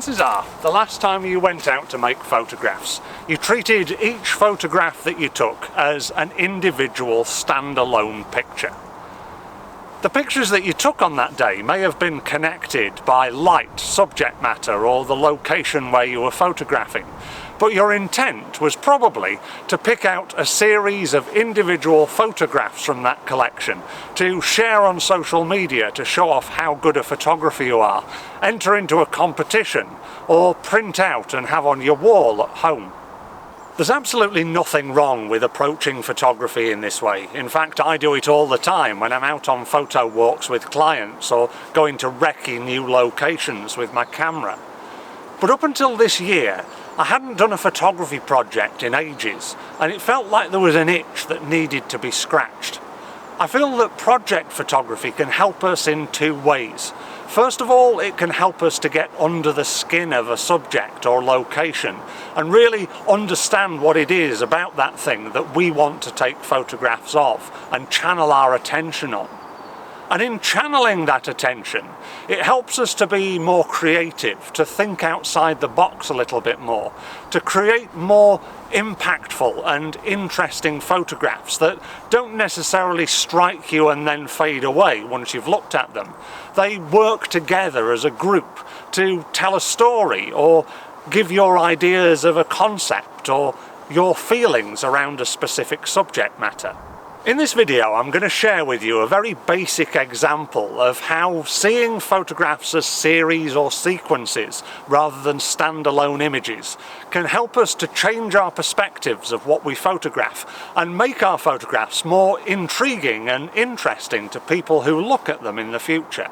chances are, the last time you went out to make photographs, you treated each photograph that you took as an individual standalone picture. The pictures that you took on that day may have been connected by light, subject matter, or the location where you were photographing, but your intent was probably to pick out a series of individual photographs from that collection to share on social media to show off how good a photographer you are, enter into a competition, or print out and have on your wall at home. There's absolutely nothing wrong with approaching photography in this way. In fact, I do it all the time when I'm out on photo walks with clients or going to recce new locations with my camera. But up until this year, I hadn't done a photography project in ages, and it felt like there was an itch that needed to be scratched. I feel that project photography can help us in two ways. First of all, it can help us to get under the skin of a subject or location and really understand what it is about that thing that we want to take photographs of and channel our attention on. And in channeling that attention, it helps us to be more creative, to think outside the box a little bit more, to create more impactful and interesting photographs that don't necessarily strike you and then fade away once you've looked at them. They work together as a group to tell a story or give your ideas of a concept or your feelings around a specific subject matter. In this video, I'm going to share with you a very basic example of how seeing photographs as series or sequences rather than standalone images can help us to change our perspectives of what we photograph and make our photographs more intriguing and interesting to people who look at them in the future.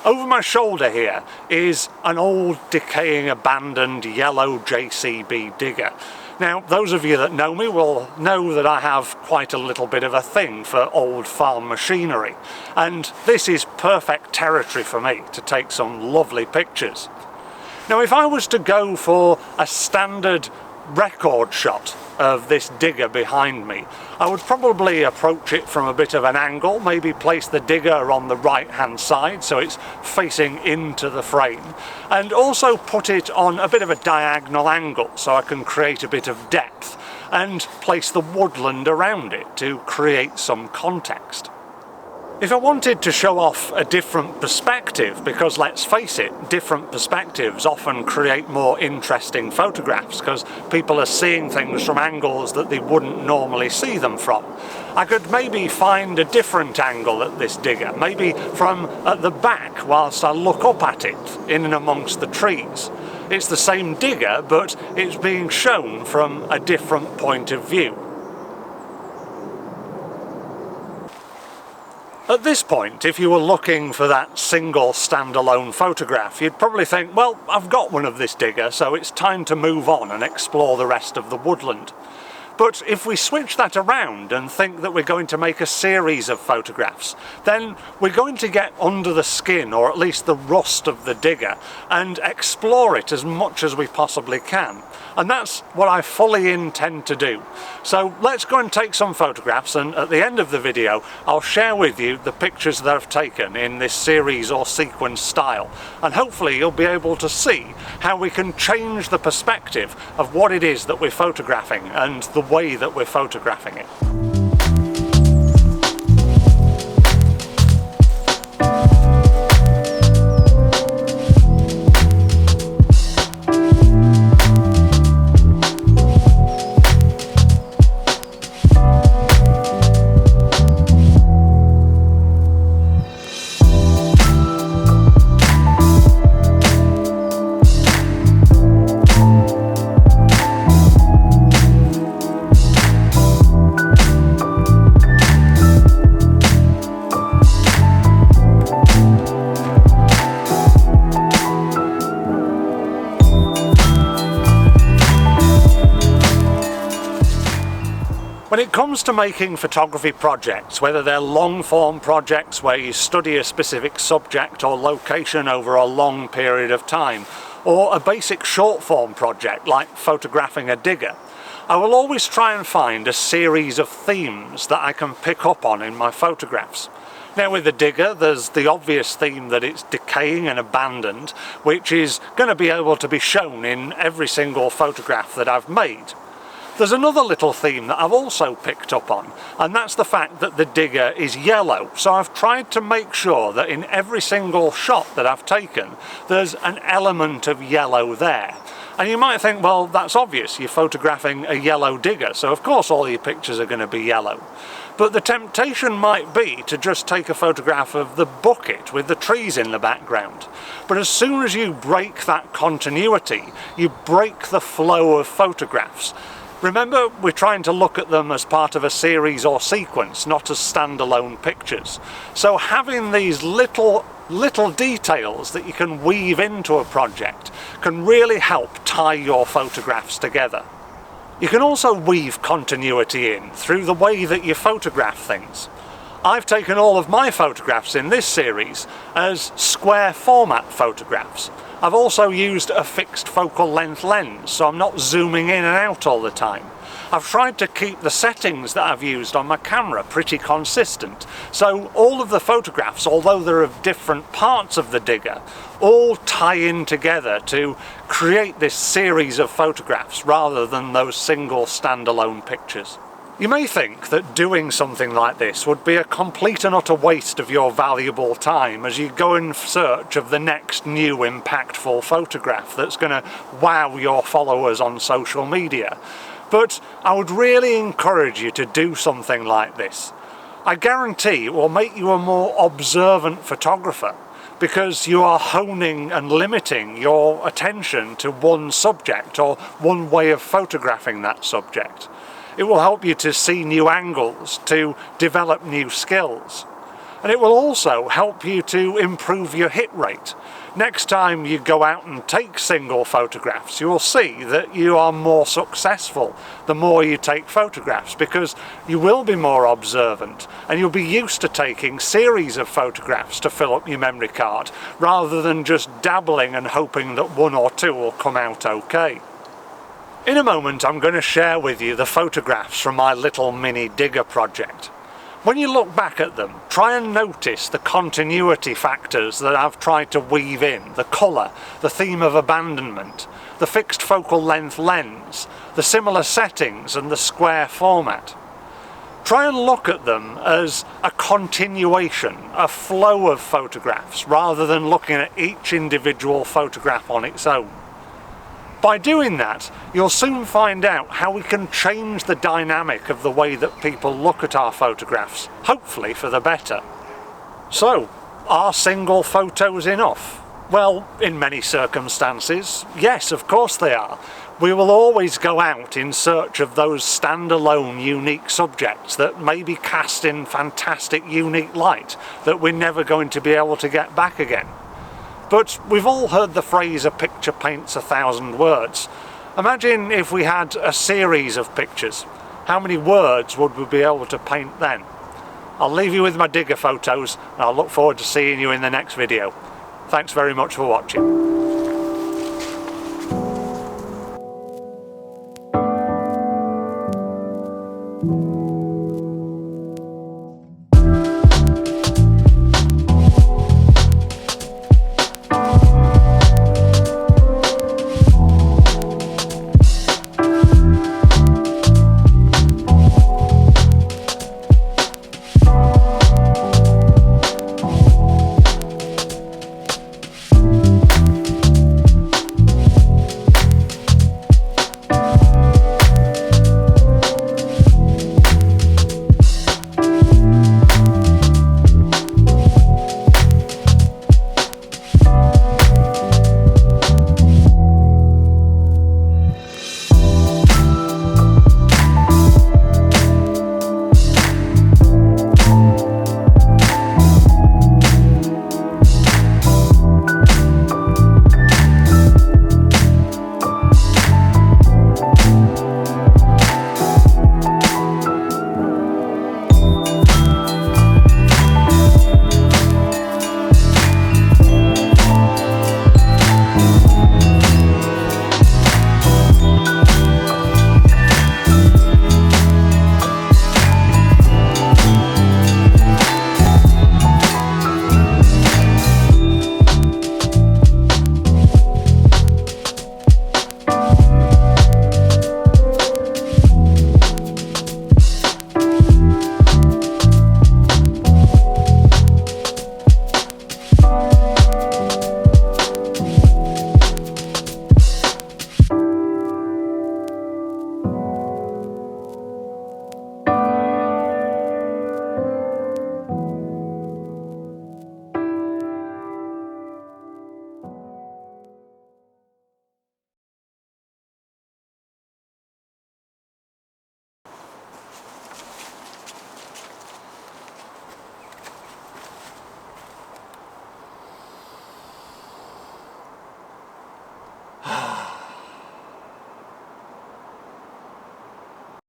Over my shoulder here is an old, decaying, abandoned yellow JCB digger. Now, those of you that know me will know that I have quite a little bit of a thing for old farm machinery, and this is perfect territory for me to take some lovely pictures. Now, if I was to go for a standard record shot of this digger behind me, I would probably approach it from a bit of an angle, maybe place the digger on the right hand side so it's facing into the frame, and also put it on a bit of a diagonal angle so I can create a bit of depth and place the woodland around it to create some context. If I wanted to show off a different perspective, because let's face it, different perspectives often create more interesting photographs because people are seeing things from angles that they wouldn't normally see them from. I could maybe find a different angle at this digger, maybe from at the back whilst I look up at it in and amongst the trees. It's the same digger, but it's being shown from a different point of view. At this point, if you were looking for that single standalone photograph, you'd probably think, well, I've got one of this digger, so it's time to move on and explore the rest of the woodland. But if we switch that around and think that we're going to make a series of photographs, then we're going to get under the skin, or at least the rust of the digger, and explore it as much as we possibly can. And that's what I fully intend to do. So let's go and take some photographs, and at the end of the video I'll share with you the pictures that I've taken in this series or sequence style, and hopefully you'll be able to see how we can change the perspective of what it is that we're photographing and the way that we're photographing it. When it comes to making photography projects, whether they're long-form projects where you study a specific subject or location over a long period of time, or a basic short-form project like photographing a digger, I will always try and find a series of themes that I can pick up on in my photographs. Now with the digger, there's the obvious theme that it's decaying and abandoned, which is going to be able to be shown in every single photograph that I've made. There's another little theme that I've also picked up on, and that's the fact that the digger is yellow. So I've tried to make sure that in every single shot that I've taken, there's an element of yellow there. And you might think, well, that's obvious, you're photographing a yellow digger, so of course all your pictures are going to be yellow. But the temptation might be to just take a photograph of the bucket with the trees in the background. But as soon as you break that continuity, you break the flow of photographs. Remember, we're trying to look at them as part of a series or sequence, not as standalone pictures. So having these little details that you can weave into a project can really help tie your photographs together. You can also weave continuity in through the way that you photograph things. I've taken all of my photographs in this series as square format photographs. I've also used a fixed focal length lens, so I'm not zooming in and out all the time. I've tried to keep the settings that I've used on my camera pretty consistent, so all of the photographs, although they're of different parts of the digger, all tie in together to create this series of photographs rather than those single standalone pictures. You may think that doing something like this would be a complete and utter waste of your valuable time as you go in search of the next new impactful photograph that's going to wow your followers on social media. But I would really encourage you to do something like this. I guarantee it will make you a more observant photographer because you are honing and limiting your attention to one subject or one way of photographing that subject. It will help you to see new angles, to develop new skills. And it will also help you to improve your hit rate. Next time you go out and take single photographs, you will see that you are more successful the more you take photographs because you will be more observant and you'll be used to taking series of photographs to fill up your memory card rather than just dabbling and hoping that one or two will come out okay. In a moment I'm going to share with you the photographs from my little mini digger project. When you look back at them, try and notice the continuity factors that I've tried to weave in, the colour, the theme of abandonment, the fixed focal length lens, the similar settings and the square format. Try and look at them as a continuation, a flow of photographs, rather than looking at each individual photograph on its own. By doing that, you'll soon find out how we can change the dynamic of the way that people look at our photographs, hopefully for the better. So, are single photos enough? Well, in many circumstances, yes, of course they are. We will always go out in search of those standalone, unique subjects that may be cast in fantastic, unique light that we're never going to be able to get back again. But we've all heard the phrase, a picture paints 1,000 words. Imagine if we had a series of pictures. How many words would we be able to paint then? I'll leave you with my digger photos and I'll look forward to seeing you in the next video. Thanks very much for watching.